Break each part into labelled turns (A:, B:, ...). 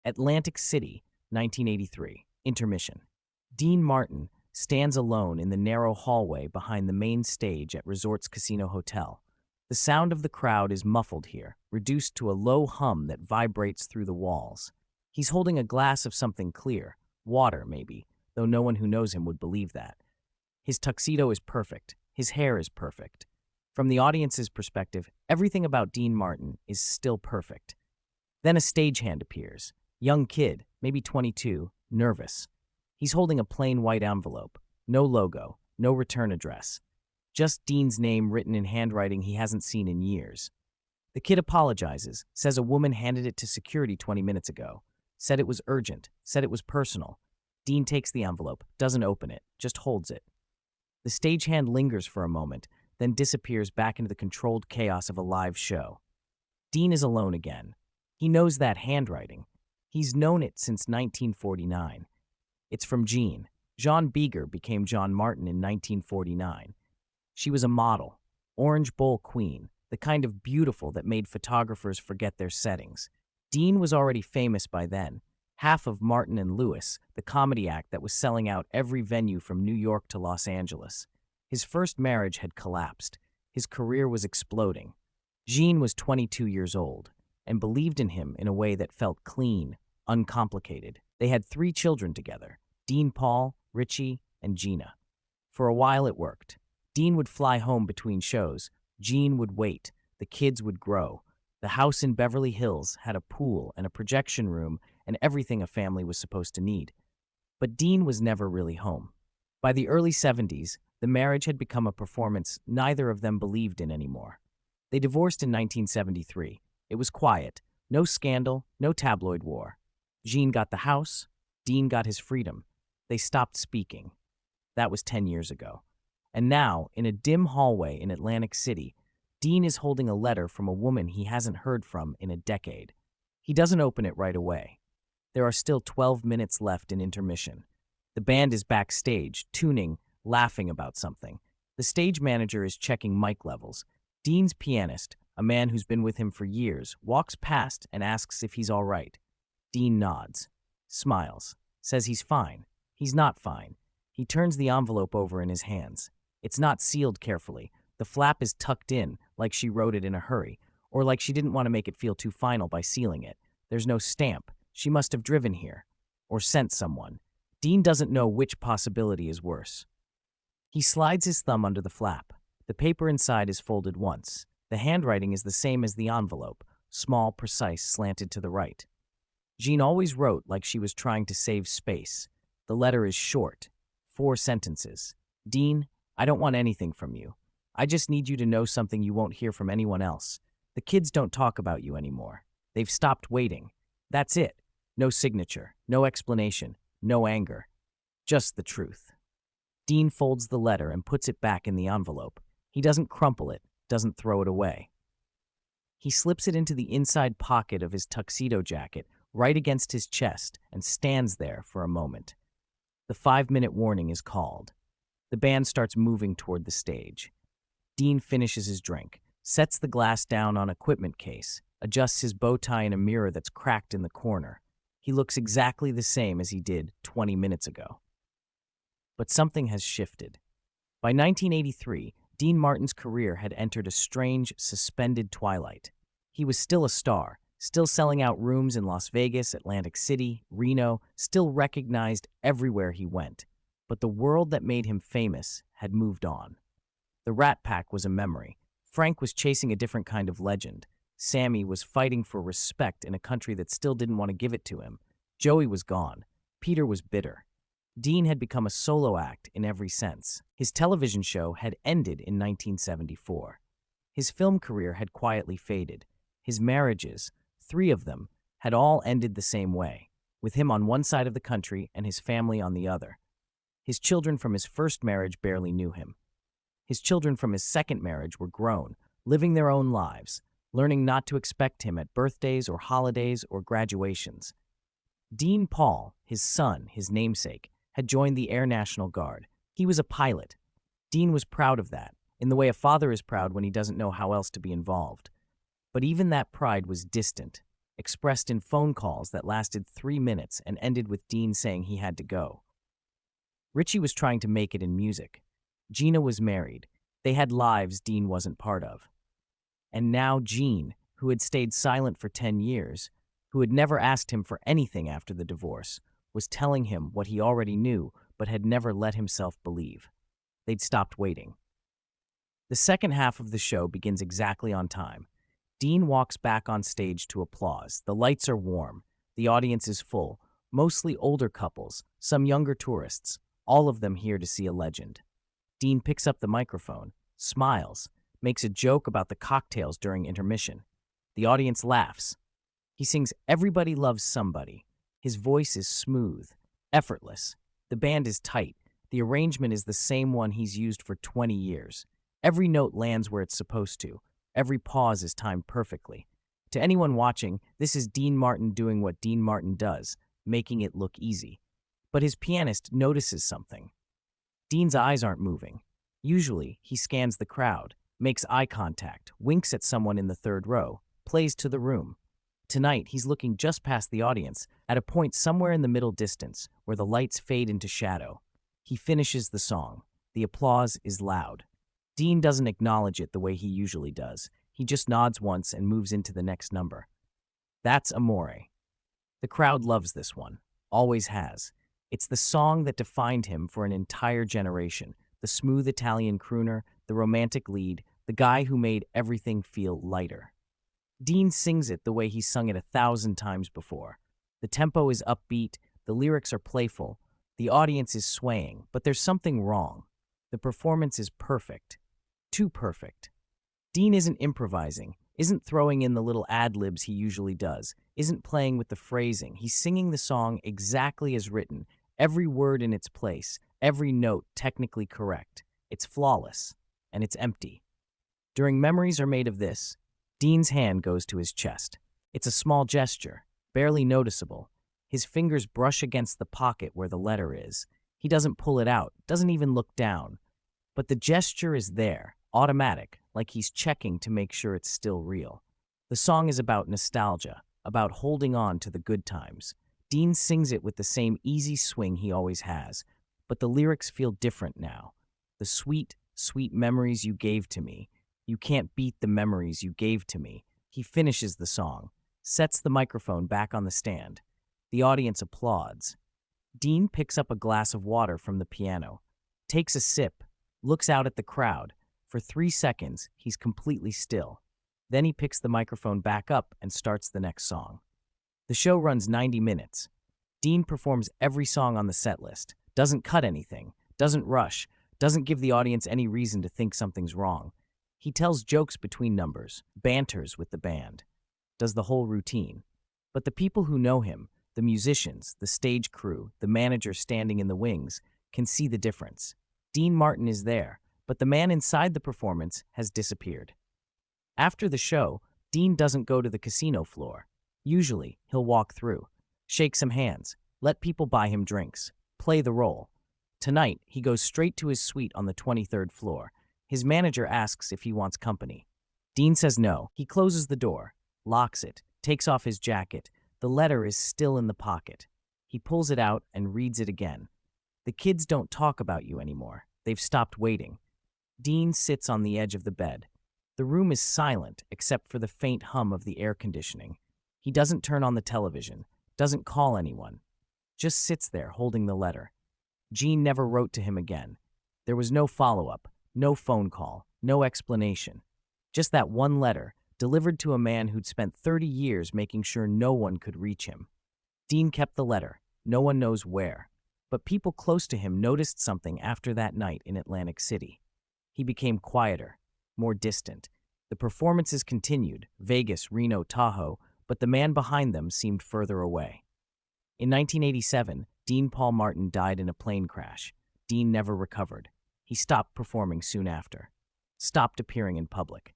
A: Atlantic City, 1983. Intermission. Dean Martin stands alone in the narrow hallway behind the main stage at Resorts Casino Hotel. The sound of the crowd is muffled here, reduced to a low hum that vibrates through the walls. He's holding a glass of something clear, water maybe, though no one who knows him would believe that. His tuxedo is perfect. His hair is perfect. From the audience's perspective, everything about Dean Martin is still perfect. Then a stagehand appears. Young kid, maybe 22, nervous. He's holding a plain white envelope. No logo, no return address. Just Dean's name written in handwriting he hasn't seen in years. The kid apologizes, says a woman handed it to security 20 minutes ago. Said it was urgent, said it was personal. Dean takes the envelope, doesn't open it, just holds it. The stagehand lingers for a moment, then disappears back into the controlled chaos of a live show. Dean is alone again. He knows that handwriting. He's known it since 1949. It's from Jean. Jean Beager became John Martin in 1949. She was a model, Orange Bowl queen, the kind of beautiful that made photographers forget their settings. Dean was already famous by then, half of Martin and Lewis, the comedy act that was selling out every venue from New York to Los Angeles. His first marriage had collapsed. His career was exploding. Jean was 22 years old and believed in him in a way that felt clean, uncomplicated. They had 3 children together, Dean Paul, Richie, and Gina. For a while it worked. Dean would fly home between shows. Jean would wait. The kids would grow. The house in Beverly Hills had a pool and a projection room and everything a family was supposed to need. But Dean was never really home. By the early 70s, the marriage had become a performance neither of them believed in anymore. They divorced in 1973. It was quiet. No scandal, no tabloid war. Jean got the house. Dean got his freedom. They stopped speaking. That was 10 years ago. And now, in a dim hallway in Atlantic City, Dean is holding a letter from a woman he hasn't heard from in a decade. He doesn't open it right away. There are still 12 minutes left in intermission. The band is backstage, tuning, laughing about something. The stage manager is checking mic levels. Dean's pianist, a man who's been with him for years, walks past and asks if he's all right. Dean nods, smiles, says he's fine. He's not fine. He turns the envelope over in his hands. It's not sealed carefully. The flap is tucked in, like she wrote it in a hurry, or like she didn't want to make it feel too final by sealing it. There's no stamp. She must have driven here, or sent someone. Dean doesn't know which possibility is worse. He slides his thumb under the flap. The paper inside is folded once. The handwriting is the same as the envelope, small, precise, slanted to the right. Jean always wrote like she was trying to save space. The letter is short, 4 sentences. Dean, I don't want anything from you. I just need you to know something you won't hear from anyone else. The kids don't talk about you anymore. They've stopped waiting. That's it. No signature, no explanation, no anger. Just the truth. Dean folds the letter and puts it back in the envelope. He doesn't crumple it, doesn't throw it away. He slips it into the inside pocket of his tuxedo jacket, right against his chest, and stands there for a moment. The 5-minute warning is called. The band starts moving toward the stage. Dean finishes his drink, sets the glass down on equipment case, adjusts his bow tie in a mirror that's cracked in the corner. He looks exactly the same as he did 20 minutes ago. But something has shifted. By 1983, Dean Martin's career had entered a strange, suspended twilight. He was still a star, still selling out rooms in Las Vegas, Atlantic City, Reno, still recognized everywhere he went. But the world that made him famous had moved on. The Rat Pack was a memory. Frank was chasing a different kind of legend. Sammy was fighting for respect in a country that still didn't want to give it to him. Joey was gone. Peter was bitter. Dean had become a solo act in every sense. His television show had ended in 1974. His film career had quietly faded. His marriages, 3 of them, had all ended the same way, with him on one side of the country and his family on the other. His children from his first marriage barely knew him. His children from his second marriage were grown, living their own lives, learning not to expect him at birthdays or holidays or graduations. Dean Paul, his son, his namesake, had joined the Air National Guard. He was a pilot. Dean was proud of that, in the way a father is proud when he doesn't know how else to be involved. But even that pride was distant. expressed in phone calls that lasted 3 minutes and ended with Dean saying he had to go. Richie was trying to make it in music. Gina was married. They had lives Dean wasn't part of. And now Jean, who had stayed silent for 10 years, who had never asked him for anything after the divorce, was telling him what he already knew but had never let himself believe. They'd stopped waiting. The second half of the show begins exactly on time. Dean walks back on stage to applause. The lights are warm. The audience is full, mostly older couples, some younger tourists, all of them here to see a legend. Dean picks up the microphone, smiles, makes a joke about the cocktails during intermission. The audience laughs. He sings "Everybody Loves Somebody." His voice is smooth, effortless. The band is tight. The arrangement is the same one he's used for 20 years. Every note lands where it's supposed to. Every pause is timed perfectly. To anyone watching, this is Dean Martin doing what Dean Martin does, making it look easy. But his pianist notices something. Dean's eyes aren't moving. Usually, he scans the crowd, makes eye contact, winks at someone in the third row, plays to the room. Tonight, he's looking just past the audience, at a point somewhere in the middle distance, where the lights fade into shadow. He finishes the song. The applause is loud. Dean doesn't acknowledge it the way he usually does. He just nods once and moves into the next number. That's Amore. The crowd loves this one. Always has. It's the song that defined him for an entire generation. The smooth Italian crooner, the romantic lead, the guy who made everything feel lighter. Dean sings it the way he's sung it 1,000 times before. The tempo is upbeat, the lyrics are playful, the audience is swaying, but there's something wrong. The performance is perfect. Too perfect. Dean isn't improvising, isn't throwing in the little ad-libs he usually does, isn't playing with the phrasing. He's singing the song exactly as written, every word in its place, every note technically correct. It's flawless, and it's empty. During Memories Are Made of This, Dean's hand goes to his chest. It's a small gesture, barely noticeable. His fingers brush against the pocket where the letter is. He doesn't pull it out, doesn't even look down. But the gesture is there, automatic, like he's checking to make sure it's still real. The song is about nostalgia, about holding on to the good times. Dean sings it with the same easy swing he always has, but the lyrics feel different now. The sweet, sweet memories you gave to me. You can't beat the memories you gave to me. He finishes the song, sets the microphone back on the stand. The audience applauds. Dean picks up a glass of water from the piano, takes a sip, looks out at the crowd. For 3 seconds, he's completely still. Then he picks the microphone back up and starts the next song. The show runs 90 minutes. Dean performs every song on the set list, doesn't cut anything, doesn't rush, doesn't give the audience any reason to think something's wrong. He tells jokes between numbers, banters with the band, does the whole routine. But the people who know him, the musicians, the stage crew, the manager standing in the wings, can see the difference. Dean Martin is there, but the man inside the performance has disappeared. After the show, Dean doesn't go to the casino floor. Usually, he'll walk through, shake some hands, let people buy him drinks, play the role. Tonight, he goes straight to his suite on the 23rd floor. His manager asks if he wants company. Dean says no. He closes the door, locks it, takes off his jacket. The letter is still in the pocket. He pulls it out and reads it again. The kids don't talk about you anymore. They've stopped waiting. Dean sits on the edge of the bed. The room is silent except for the faint hum of the air conditioning. He doesn't turn on the television, doesn't call anyone, just sits there holding the letter. Jean never wrote to him again. There was no follow-up, no phone call, no explanation. Just that one letter, delivered to a man who'd spent 30 years making sure no one could reach him. Dean kept the letter. No one knows where. But people close to him noticed something after that night in Atlantic City. He became quieter, more distant. The performances continued, Vegas, Reno, Tahoe, but the man behind them seemed further away. In 1987, Dean Paul Martin died in a plane crash. Dean never recovered. He stopped performing soon after, stopped appearing in public.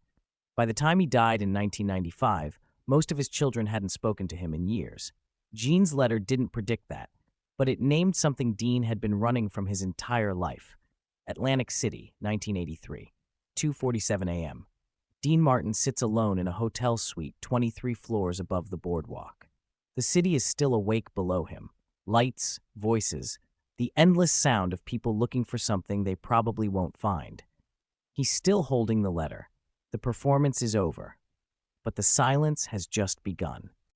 A: By the time he died in 1995, most of his children hadn't spoken to him in years. Jean's letter didn't predict that, but it named something Dean had been running from his entire life. Atlantic City, 1983, 2:47 a.m. Dean Martin sits alone in a hotel suite 23 floors above the boardwalk. The city is still awake below him. Lights, voices, the endless sound of people looking for something they probably won't find. He's still holding the letter. The performance is over, but the silence has just begun.